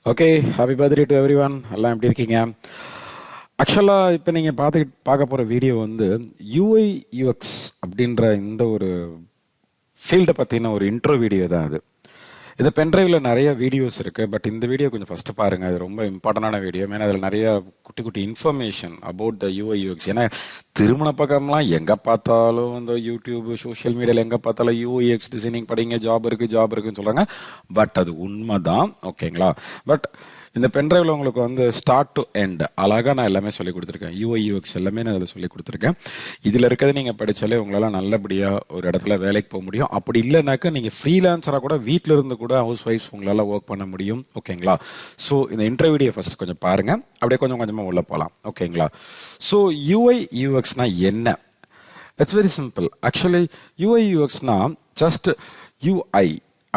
Okay, happy birthday to every one. எல்லாம் எப்படி இருக்கீங்க? ஆக்சுவலாக இப்போ நீங்கள் பார்க்க போகிற வீடியோ வந்து யூஐ யூஎக்ஸ் அப்படின்ற இந்த ஒரு ஃபீல்டை பற்றின ஒரு இன்ட்ரோ வீடியோ தான் அது. இந்த பென்ட்ரைவில் நிறைய வீடியோஸ் இருக்குது, பட் இந்த வீடியோ கொஞ்சம் ஃபஸ்ட்டு பாருங்கள். அது ரொம்ப இம்பார்ட்டண்டான வீடியோ. ஏன்னா அதில் நிறைய குட்டி குட்டி information about the UI UX. ஏன்னா திருமண பக்கம்லாம் எங்கே பார்த்தாலும் இந்த யூடியூப் சோஷியல் மீடியாவில் எங்கே பார்த்தாலும் யூஐஎக்ஸ் டிசைனிங் படிங்க, ஜாப் இருக்குன்னு சொல்கிறாங்க. பட் அது உண்மை தான், ஓகேங்களா? பட் இந்த பென்ட்ரைவில் உங்களுக்கு வந்து ஸ்டார்ட் டு எண்ட் அழகாக நான் எல்லாமே சொல்லி கொடுத்துருக்கேன். யூஐ யூஎக்ஸ் எல்லாமே நான் அதில் சொல்லி கொடுத்துருக்கேன். இதில் இருக்கிறத நீங்கள் படித்தாலே உங்களால் நல்லபடியாக ஒரு இடத்துல வேலைக்கு போக முடியும். அப்படி இல்லைனாக்கா நீங்கள் ஃப்ரீலான்சராக கூட வீட்டில் இருந்து கூட ஹவுஸ் ஒய்ஃப்ஸ் உங்களால் ஒர்க் பண்ண முடியும், ஓகேங்களா? ஸோ இந்த இன்டர்வியூடியை ஃபஸ்ட் கொஞ்சம் பாருங்கள், அப்படியே கொஞ்சம் கொஞ்சமாக உள்ள போகலாம், ஓகேங்களா? ஸோ யூஐ யூஎக்ஸ்னா என்ன? It's very simple. Actually UI யூஎக்ஸ்னா ஜஸ்ட் யூஐ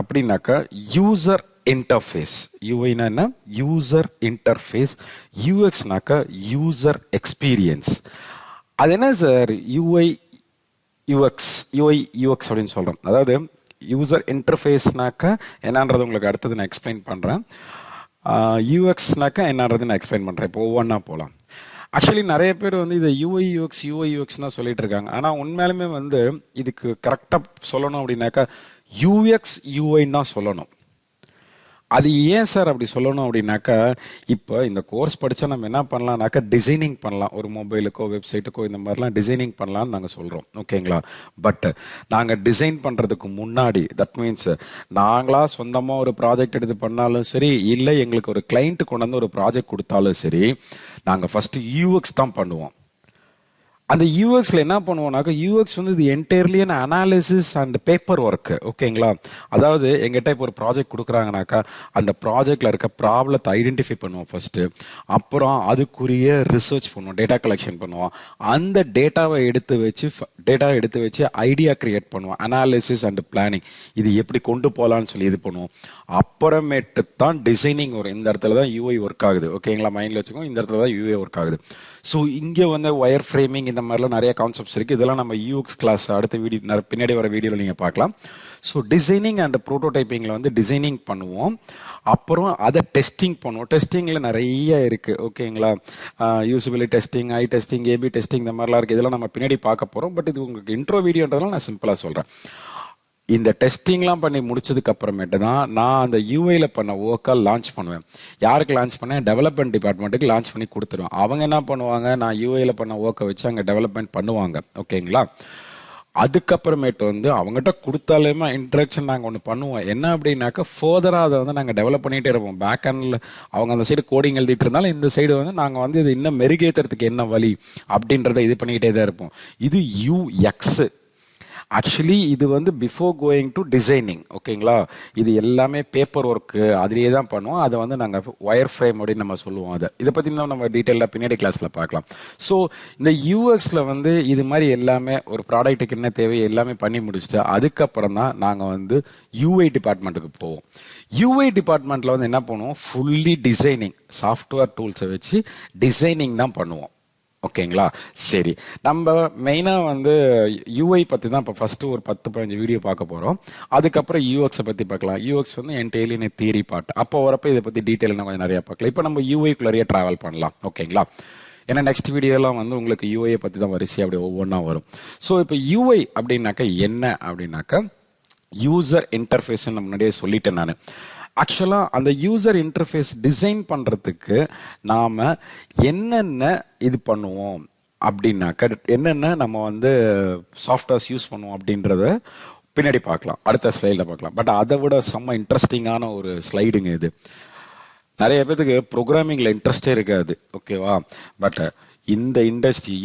அப்படின்னாக்கா யூசர் இன்டர்ஃபேஸ். யூஐனா என்ன? User interface. யூஎக்ஸ்னாக்கா யூசர் எக்ஸ்பீரியன்ஸ். அது என்ன சார் யூஐ யூஎக்ஸ் அப்படின்னு சொல்கிறோம்? அதாவது யூசர் இன்டர்ஃபேஸ்னாக்கா என்னன்றது உங்களுக்கு அடுத்தது நான் எக்ஸ்பிளைன் பண்ணுறேன். யூஎக்ஸ்னாக்கா என்னன்றது நான் எக்ஸ்பிளைன் பண்ணுறேன். இப்போ ஒவ்வொன்றா போகலாம். ஆக்சுவலி நிறைய பேர் வந்து இதை யூஐ யூஎக்ஸ் தான் சொல்லிட்டு இருக்காங்க. ஆனால் உண்மையாலுமே வந்து இதுக்கு கரெக்டாக சொல்லணும் அப்படின்னாக்கா யூஎக்ஸ் யூஐன்னு தான் சொல்லணும். அது ஏன் சார் அப்படி சொல்லணும் அப்படின்னாக்கா, இப்போ இந்த கோர்ஸ் படித்தா நம்ம என்ன பண்ணலாம்னாக்கா டிசைனிங் பண்ணலாம். ஒரு மொபைலுக்கோ வெப்சைட்டுக்கோ இந்த மாதிரிலாம் டிசைனிங் பண்ணலாம்னு நாங்கள் சொல்கிறோம், ஓகேங்களா? பட் நாங்கள் டிசைன் பண்ணுறதுக்கு முன்னாடி, தட் மீன்ஸ் நாங்களாக சொந்தமாக ஒரு ப்ராஜெக்ட் எடுத்து பண்ணாலும் சரி, இல்லை எங்களுக்கு ஒரு கிளைண்ட் கொண்டு வந்து ஒரு ப்ராஜெக்ட் கொடுத்தாலும் சரி, நாங்கள் ஃபஸ்ட்டு யூஎக்ஸ் தான் பண்ணுவோம். அந்த யூஎக்ஸ்ல என்ன பண்ணுவோம்னாக்கா, யூஎக்ஸ் வந்து இது entirely analysis and paper work, ஓகேங்களா? அதாவது எங்கிட்ட இப்போ ஒரு ப்ராஜெக்ட் கொடுக்குறாங்கனாக்கா அந்த ப்ராஜெக்ட்ல இருக்க ப்ராப்ளத்தை ஐடென்டிஃபை பண்ணுவோம் ஃபர்ஸ்ட். அப்புறம் அதுக்குரிய ரிசர்ச் பண்ணுவோம், டேட்டா கலெக்ஷன் பண்ணுவோம். அந்த டேட்டாவை எடுத்து வச்சு ஐடியா கிரியேட் பண்ணுவோம், அனாலிசிஸ் அண்ட் பிளானிங். இது எப்படி கொண்டு போகலான்னு சொல்லி இது பண்ணுவோம். அப்புறமேட்டு தான் டிசைனிங் வரும். இந்த இடத்துல தான் யூஐ ஒர்க் ஆகுது, ஓகேங்களா? மைண்ட்ல வச்சுக்கோங்க, இந்த இடத்துல தான் யூஐ ஒர்க் ஆகுது. ஸோ இங்கே வந்து ஒயர் ஃப்ரேமிங் இந்த மாதிரிலாம் நிறைய கான்செப்ட்ஸ் இருக்குது. இதெல்லாம் நம்ம யூஎக்ஸ் கிளாஸ் அடுத்த வீடியோ பின்னாடி வர வீடியோவில் நீங்கள் பார்க்கலாம். ஸோ டிசைனிங் அண்ட் ப்ரோட்டோடைப்பிங்கில் வந்து டிசைனிங் பண்ணுவோம். அப்புறம் அதை டெஸ்டிங் பண்ணுவோம். டெஸ்டிங்கில் நிறைய இருக்குது, ஓகேங்களா? யூசபிலிட்டி டெஸ்டிங், ஐ டெஸ்டிங், ஏபி டெஸ்டிங் இந்த மாதிரிலாம் இருக்குது. இதெல்லாம் நம்ம பின்னாடி பார்க்க போகிறோம். பட் இது உங்களுக்கு இன்ட்ரோ வீடியோன்றதெல்லாம் நான் சிம்பிளாக சொல்கிறேன். இந்த டெஸ்டிங்லாம் பண்ணி முடிச்சதுக்கு அப்புறமேட்டு தான் நான் அந்த யூஐல பண்ண ஒர்க்கை லான்ச் பண்ணுவேன். யாருக்கு லான்ச் பண்ணேன்? டெவலப்மெண்ட் டிபார்ட்மெண்ட்டுக்கு லான்ச் பண்ணி கொடுத்துருவேன். அவங்க என்ன பண்ணுவாங்க? நான் யூஐல பண்ண ஒர்க்கை வச்சு அங்கே டெவலப்மெண்ட் பண்ணுவாங்க, ஓகேங்களா? அதுக்கப்புறமேட்டு வந்து அவங்ககிட்ட கொடுத்தாலுமே இன்ட்ரக்ஷன் நாங்கள் ஒன்று பண்ணுவோம். என்ன அப்படின்னாக்கா ஃபர்தராக அதை வந்து நாங்கள் டெவலப் பண்ணிகிட்டே இருப்போம். பேக் ஹேண்டில் அவங்க அந்த சைடு கோடிங் எழுதிட்டு இருந்தாலும் இந்த சைடு வந்து நாங்கள் வந்து இது இன்னும் மெருகேற்றுறதுக்கு என்ன வழி அப்படின்றத இது பண்ணிக்கிட்டே தான் இருப்போம். இது யூஎக்ஸ். ஆக்சுவலி இது வந்து பிஃபோர் கோயிங் டு டிசைனிங், ஓகேங்களா? இது எல்லாமே பேப்பர் ஒர்க்கு அதிலேயே தான் பண்ணுவோம். அதை வந்து நாங்கள் ஒயர் ஃப்ரேம் அப்படின்னு நம்ம சொல்லுவோம். இதை பற்றி நம்ம டீட்டெயிலாக பின்னாடி கிளாஸில் பார்க்கலாம். ஸோ இந்த யூஎக்ஸில் வந்து இது மாதிரி எல்லாமே ஒரு ப்ராடக்ட்டுக்கு என்ன தேவை எல்லாமே பண்ணி முடிச்சுட்டு அதுக்கப்புறம் தான் நாங்கள் வந்து யூஐ டிபார்ட்மெண்ட்டுக்கு போவோம். யூஐ டிபார்ட்மெண்ட்டில் வந்து என்ன பண்ணுவோம்? ஃபுல்லி டிசைனிங், சாஃப்ட்வேர் டூல்ஸை வச்சு டிசைனிங் தான் பண்ணுவோம், ஓகேங்களா? சரி, நம்ம மெயினாக வந்து யூஐ பற்றி தான் இப்போ ஃபஸ்ட்டு ஒரு 10-15 வீடியோ பார்க்க போகிறோம். அதுக்கப்புறம் யூஎக்ஸை பற்றி பார்க்கலாம். யூஎக்ஸ் வந்து என்டையர்லி தியரி பார்ட். அப்போ வரப்போ இதை பற்றி டீட்டெயில் இன்னும் கொஞ்சம் நிறையா பார்க்கலாம். இப்போ நம்ம யூஐக்குள்ளேயே ட்ராவல் பண்ணலாம், ஓகேங்களா? ஏன்னா நெக்ஸ்ட் வீடியோலாம் வந்து உங்களுக்கு யூஐயை பற்றி தான் வரிசை அப்படி ஒவ்வொன்றா வரும். ஸோ இப்போ யூஐ அப்படின்னாக்கா என்ன அப்படின்னாக்கா யூசர் இன்டர்ஃபேஸ்ன்னு நான் முன்னாடியே சொல்லிட்டேன் நான். ஆக்சுவலாக அந்த யூசர் இன்டர்ஃபேஸ் டிசைன் பண்ணுறதுக்கு நாம் என்னென்ன இது பண்ணுவோம் அப்படின்னாக்க, என்னென்ன நம்ம வந்து சாஃப்ட்வேர்ஸ் யூஸ் பண்ணுவோம் அப்படின்றத பின்னாடி பார்க்கலாம், அடுத்த ஸ்லைடில் பார்க்கலாம். பட் அதை விட செம்ம இன்ட்ரெஸ்டிங்கான ஒரு ஸ்லைடுங்க இது. நிறைய பேருக்கு ப்ரோக்ராமிங்கில் இன்ட்ரெஸ்டே இருக்காது, ஓகேவா? பட் இந்த இண்டஸ்ட்ரி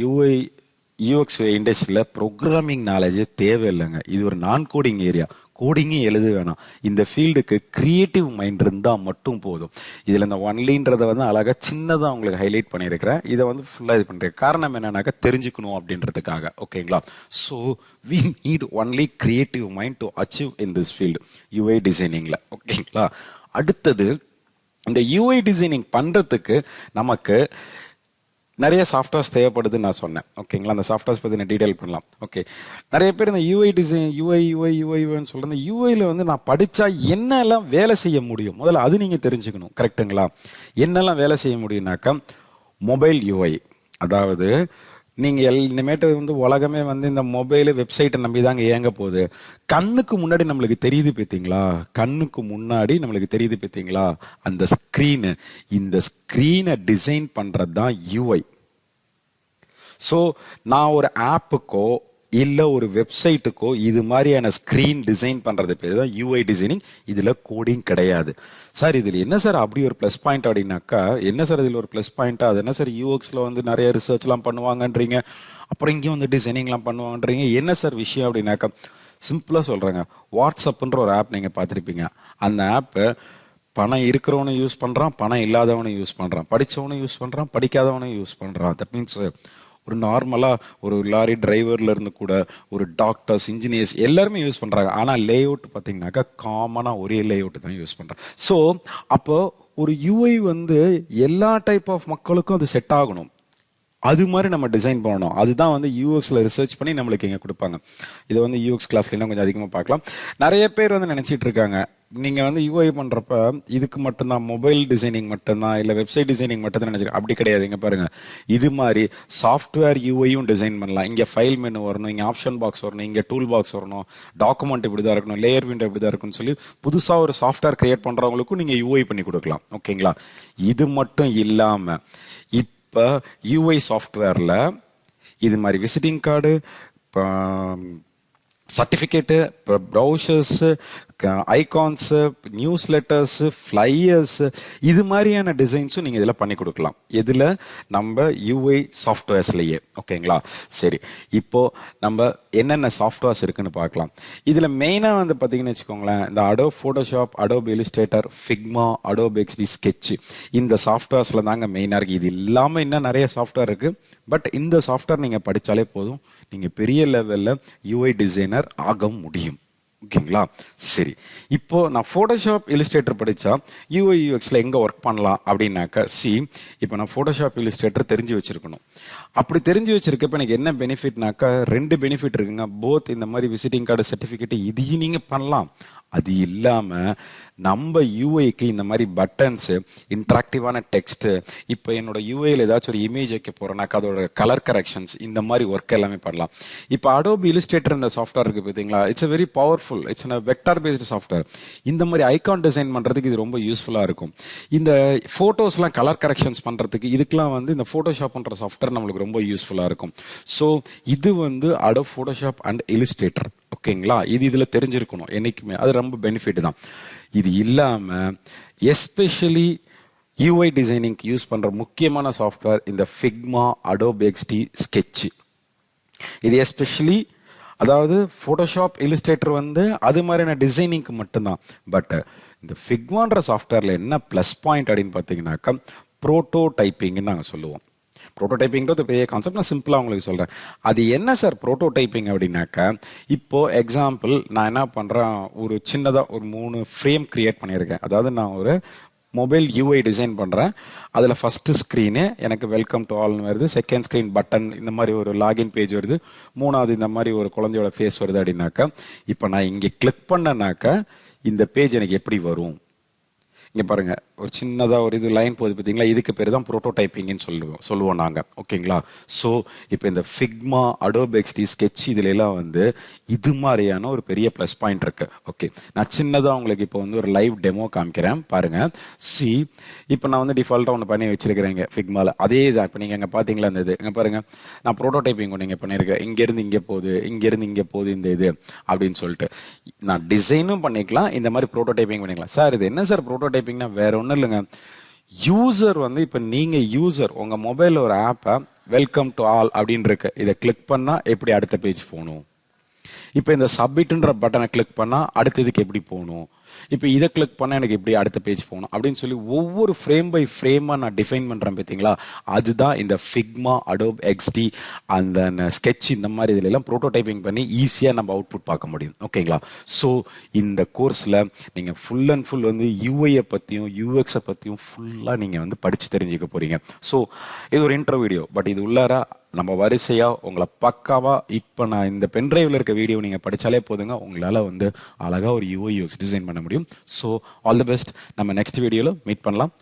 யூஎக்ஸ் இண்டஸ்ட்ரியில் ப்ரோக்ராமிங் நாலேஜே தேவையில்லைங்க. இது ஒரு நான் கோடிங் ஏரியா. கோடிங்கே எழுத வேணாம். இந்த ஃபீல்டுக்கு கிரியேட்டிவ் மைண்ட் இருந்தால் மட்டும் போதும். இதில் இந்த ஒன்லின்றதை வந்து அழகாக சின்னதாக உங்களுக்கு ஹைலைட் பண்ணியிருக்கிறேன். இதை வந்து ஃபுல்லாக இது பண்ணுறேன். காரணம் என்னன்னாக்கா தெரிஞ்சுக்கணும் அப்படின்றதுக்காக, ஓகேங்களா? So we need only creative mind to achieve in this field UI டிசைனிங்கில், ஓகேங்களா? அடுத்தது இந்த யூஐ டிசைனிங் பண்ணுறதுக்கு நமக்கு நிறைய சாஃப்ட்வேர்ஸ் தேவைப்படுதுன்னு நான் சொன்னேன். ஓகேங்களா, அந்த சாஃப்ட்வேர்ஸ் பற்றி நான் டீடைல் பண்ணலாம். ஓகே, நிறைய பேர் இந்த யூஐ டிசைன் யூஐன்னு சொல்கிறது, யூஐயில் வந்து நான் படித்தா என்னெல்லாம் வேலை செய்ய முடியும், முதல்ல அது நீங்கள் தெரிஞ்சுக்கணும். கரெக்டுங்களா? என்னெல்லாம் வேலை செய்ய முடியும்னாக்கா, மொபைல் யூஐ, அதாவது நீங்கள் இனிமேட்டு வந்து உலகமே வந்து இந்த மொபைலு வெப்சைட்டை நம்பி தாங்க இயங்க போகுது. கண்ணுக்கு முன்னாடி நம்மளுக்கு தெரியுது பார்த்தீங்களா, கண்ணுக்கு முன்னாடி நம்மளுக்கு தெரியுது பார்த்தீங்களா அந்த ஸ்க்ரீனு, இந்த ஸ்க்ரீனை டிசைன் பண்ணுறது தான் யூஐ. ஸோ நான் ஒரு ஆப்புக்கோ இல்லை ஒரு வெப்சைட்டுக்கோ இது மாதிரியான ஸ்க்ரீன் டிசைன் பண்ணுறது பேர் தான் யூஐ டிசைனிங். இதில் கோடிங் கிடையாது. சார் இதில் என்ன சார் அப்படி ஒரு ப்ளஸ் பாயிண்ட் அப்படின்னாக்கா, என்ன சார் இதில் ஒரு ப்ளஸ் பாயிண்ட்டா, அது என்ன சார் யூஎக்ஸில் வந்து நிறைய ரிசர்ச்லாம் பண்ணுவாங்கன்றீங்க, அப்புறம் இங்கேயும் வந்து டிசைனிங்லாம் பண்ணுவாங்கன்றீங்க, என்ன சார் விஷயம் அப்படின்னாக்கா, சிம்பிளாக சொல்கிறேங்க. வாட்ஸ்அப்புன்ற ஒரு ஆப் நீங்கள் பார்த்துருப்பீங்க. அந்த ஆப்பு பணம் இருக்கிறவனும் யூஸ் பண்ணுறான், பணம் இல்லாதவனும் யூஸ் பண்ணுறான், படித்தவனும் யூஸ் பண்ணுறான், படிக்காதவனும் யூஸ் பண்ணுறான். தட் மீன்ஸ் ஒரு நார்மலாக ஒரு லாரி டிரைவர்ல இருந்து கூட ஒரு டாக்டர்ஸ், இன்ஜினியர்ஸ் எல்லாருமே யூஸ் பண்ணுறாங்க. ஆனால் லே அவுட் பார்த்தீங்கன்னாக்கா காமனாக ஒரே லே அவுட் தான் யூஸ் பண்ணுறாங்க. ஸோ அப்போ ஒரு யூஐ வந்து எல்லா டைப் ஆஃப் மக்களுக்கும் அது செட் ஆகணும். அது மாதிரி நம்ம டிசைன் பண்ணணும். அதுதான் வந்து யூஎக்ஸ்ல ரிசர்ச் பண்ணி நம்மளுக்கு இங்கே கொடுப்பாங்க. இதை வந்து யூஎக்ஸ் கிளாஸ்ல கொஞ்சம் அதிகமாக பார்க்கலாம். நிறைய பேர் வந்து நினைச்சிட்டு இருக்காங்க, நீங்க வந்து யூஐ பண்றப்ப இதுக்கு மட்டும்தான் மொபைல் டிசைனிங் மட்டும்தான் இல்லை வெப்சைட் டிசைனிங் மட்டும் தான் நினைச்சிருக்கேன். அப்படி கிடையாது. இங்க பாருங்க, இது மாதிரி சாஃப்ட்வேர் யூஐயும் டிசைன் பண்ணலாம். இங்க ஃபைல் மெனு வரணும், இங்க ஆப்ஷன் பாக்ஸ் வரணும், இங்க டூல் பாக்ஸ் வரணும், டாக்குமெண்ட் இப்படிதான் இருக்கணும், லேயர் விண்டோ இப்படிதான் இருக்குன்னு சொல்லி புதுசா ஒரு சாஃப்ட்வேர் கிரியேட் பண்றவங்களுக்கும் நீங்க யூஐ பண்ணி கொடுக்கலாம். ஓகேங்களா? இது மட்டும் இல்லாம இப்போ யூஐ சாஃப்ட்வேர்ல இது மாதிரி visiting card, certificate, browsers, icons, news letters, flyers, இது மாதிரியான டிசைன்ஸும் நீங்கள் இதில் பண்ணி கொடுக்கலாம். இதில் நம்ம யூஐ சாஃப்ட்வேர்ஸ்லேயே. ஓகேங்களா? சரி, இப்போ நம்ம என்னென்ன சாஃப்ட்வேர்ஸ் இருக்குன்னு பார்க்கலாம். இதில் மெயினாக வந்து பார்த்தீங்கன்னு வச்சுக்கோங்களேன், இந்த Adobe Photoshop, Adobe Illustrator, Figma, Adobe XT sketch, இந்த சாஃப்ட்வேர்ஸில் தாங்க மெயினாக இருக்குது. இது இல்லாமல் இன்னும் நிறைய சாஃப்ட்வேர் இருக்குது. பட் இந்த சாஃப்ட்வேர் நீங்கள் படித்தாலே போதும், நீங்கள் பெரிய லெவலில் யூஐ டிசைனர் ஆக முடியும். ஓகேங்களா? சரி, இப்போ நான் ஃபோட்டோஷாப் இல்லுஸ்ட்ரேட்டர் படித்தா யூஐ யூஎக்ஸில் எங்கே ஒர்க் பண்ணலாம் அப்படின்னாக்கா, இப்போ நான் ஃபோட்டோஷாப் இல்லுஸ்ட்ரேட்டர் தெரிஞ்சு வச்சிருக்கணும். அப்படி தெரிஞ்சு வச்சிருக்கப்ப எனக்கு என்ன பெனிஃபிட்னாக்கா, 2 பெனிஃபிட் இருக்குங்க. போத் இந்த மாதிரி விசிட்டிங் கார்டு, சர்டிஃபிகேட் இதையும் நீங்கள் பண்ணலாம். அது இல்லாம நம்ம யூஐக்கு இந்த மாதிரி பட்டன்ஸ், இன்ட்ராக்டிவான டெக்ஸ்ட், இப்போ என்னோட யூஐல ஏதாச்சும் ஒரு இமேஜ் வைக்க போறேன்னாக்கா அதோட கலர் கரெக்ஷன்ஸ், இந்த மாதிரி ஒர்க் எல்லாமே பண்ணலாம். இப்போ அடோப் இல்லுஸ்ட்ரேட்டர் இந்த சாஃப்ட்வேர் இருக்கு பார்த்தீங்களா, it's a very powerful, it's a vector based software. இந்த மாதிரி ஐகான் டிசைன் பண்றதுக்கு இது ரொம்ப யூஸ்ஃபுல்லா இருக்கும். இந்த போட்டோஸ்லாம் கலர் கரெக்ஷன்ஸ் பண்றதுக்கு இதுக்கெல்லாம் வந்து இந்த போட்டோஷாப்ன்ற சாஃப்ட்வேர் நம்மளுக்கு ரொம்ப யூஸ்ஃபுல்லா இருக்கும். ஸோ இது வந்து அடோப் போட்டோஷாப் அண்ட் இல்லுஸ்ட்ரேட்டர். ஓகேங்களா? இது இதுல தெரிஞ்சிருக்கணும் என்னைக்குமே, அது ரொம்ப பெனிஃபிட் தான். இது இல்லாம எஸ்பெஷலி யூஐ டிசைனிங் யூஸ் பண்ற முக்கியமான சாஃப்ட்வேர் இந்த ஃபிக்மா, அடோப் எக்ஸ்டி, ஸ்கெட்ச். இது எஸ்பெஷலி அதாவது போட்டோஷாப், இல்லுஸ்ட்ரேட்டர் வந்து அது மாதிரியான டிசைனிங்க்கு மட்டும்தான். பட் இந்த ஃபிக்மான்ற சாஃப்ட்வேர்ல என்ன பிளஸ் பாயிண்ட் அப்படின்னு பார்த்தீங்கன்னாக்கா, ப்ரோட்டோ டைப்பிங்னு நாங்கள் சொல்லுவோம். ப்ரோட்டோடைப்பிங்கிறது பெரிய கான்செப்ட். நான் சிம்பிளாக உங்களுக்கு சொல்கிறேன். அது என்ன சார் ப்ரோட்டோடைப்பிங் அப்படின்னாக்கா, இப்போ எக்ஸாம்பிள் நான் என்ன பண்ணுறேன், ஒரு சின்னதாக ஒரு 3 ஃப்ரேம் கிரியேட் பண்ணியிருக்கேன். அதாவது நான் ஒரு மொபைல் யூஐ டிசைன் பண்ணுறேன். அதில் ஃபஸ்ட்டு ஸ்க்ரீனு எனக்கு வெல்கம் டு ஆல்னு வருது, செகண்ட் ஸ்க்ரீன் பட்டன், இந்த மாதிரி ஒரு லாகின் பேஜ் வருது, 3வது இந்த மாதிரி ஒரு குழந்தையோட ஃபேஸ் வருது அப்படின்னாக்கா, இப்போ நான் இங்கே கிளிக் பண்ணனாக்கா இந்த பேஜ் எனக்கு எப்படி வரும்? இங்க பாருங்க, ஒரு சின்னதா ஒரு இது லைன் போகுது பார்த்தீங்களா, இதுக்கு பேர் தான் ப்ரோட்டோடைப்பிங்னு சொல்லுவோம் நாங்கள். ஓகேங்களா? ஸோ இப்போ இந்த ஃபிக்மா, அடோப் எக்ஸ்டி, ஸ்கெட்ச் இதுல எல்லாம் வந்து இது மாதிரியான ஒரு பெரிய ப்ளஸ் பாயிண்ட் இருக்கு. ஓகே, நான் சின்னதாக உங்களுக்கு இப்போ வந்து ஒரு லைவ் டெமோ காமிக்கிறேன் பாருங்க. இப்போ நான் வந்து டிஃபால்ட்டாக ஒன்று பண்ணி வச்சிருக்கிறேங்க ஃபிக்மால. அதே தான் இப்போ நீங்கள் இங்கே பார்த்தீங்களா, இந்த இது இங்கே பாருங்க, நான் ப்ரோட்டோடைப்பிங் ஒன்று இங்கே பண்ணியிருக்கேன். இங்கேருந்து இங்கே போகுது, இங்கேருந்து இங்கே போகுது இந்த இது அப்படின்னு சொல்லிட்டு. நான் டிசைனும் பண்ணிக்கலாம், இந்த மாதிரி ப்ரோட்டோடைப்பிங் பண்ணிக்கலாம். சார் இது என்ன சார் ப்ரோட்டோடைப்பிங்னா? வேற ஒன்றும் இல்லைங்க. யூசர் வந்து இப்போ நீங்க யூசர் உங்க மொபைல்ல ஒரு ஆப்பை வெல்கம் டு ஆல் அப்படின்னு இருக்கு, இதை கிளிக் பண்ணா எப்படி அடுத்த பேஜ் போகணும்? இப்போ இந்த சப்மிட்ன்ற பட்டனை கிளிக் பண்ணா அடுத்ததுக்கு எப்படி போகணும்? இப்போ இதை கிளிக் பண்ண எனக்கு இப்படி அடுத்த பேஜ் போகணும் அப்படின்னு சொல்லி ஒவ்வொரு ஃப்ரேம் பை ஃப்ரேமாக நான் டிஃபைன் பண்ணுறேன் பார்த்தீங்களா, அதுதான் இந்த ஃபிக்மா, அடோப் எக்ஸ்டி, அந்த ஸ்கெட்ச், இந்த மாதிரி இதுல எல்லாம் ப்ரோட்டோடைப்பிங் பண்ணி ஈஸியாக நம்ம அவுட்புட் பார்க்க முடியும். ஓகேங்களா? ஸோ இந்த கோர்ஸில் நீங்கள் ஃபுல் அண்ட் ஃபுல் வந்து யூஐயை பற்றியும் யூஎக்ஸை பற்றியும் ஃபுல்லாக நீங்கள் வந்து படித்து தெரிஞ்சுக்க போகிறீங்க. ஸோ இது ஒரு இன்ட்ரோ வீடியோ, பட் இது உள்ளார நம்ம வரிசையாக உங்களை பக்காவா இப்போ நான் இந்த பென்ட்ரைவில் இருக்க வீடியோ நீங்கள் படித்தாலே போதுங்க, உங்களால் வந்து அழகாக ஒரு யூஐ யூஎக்ஸ் டிசைன் பண்ண முடியும். So all the best. நம்ம நெக்ஸ்ட் வீடியோவில் மீட் பண்ணலாம்.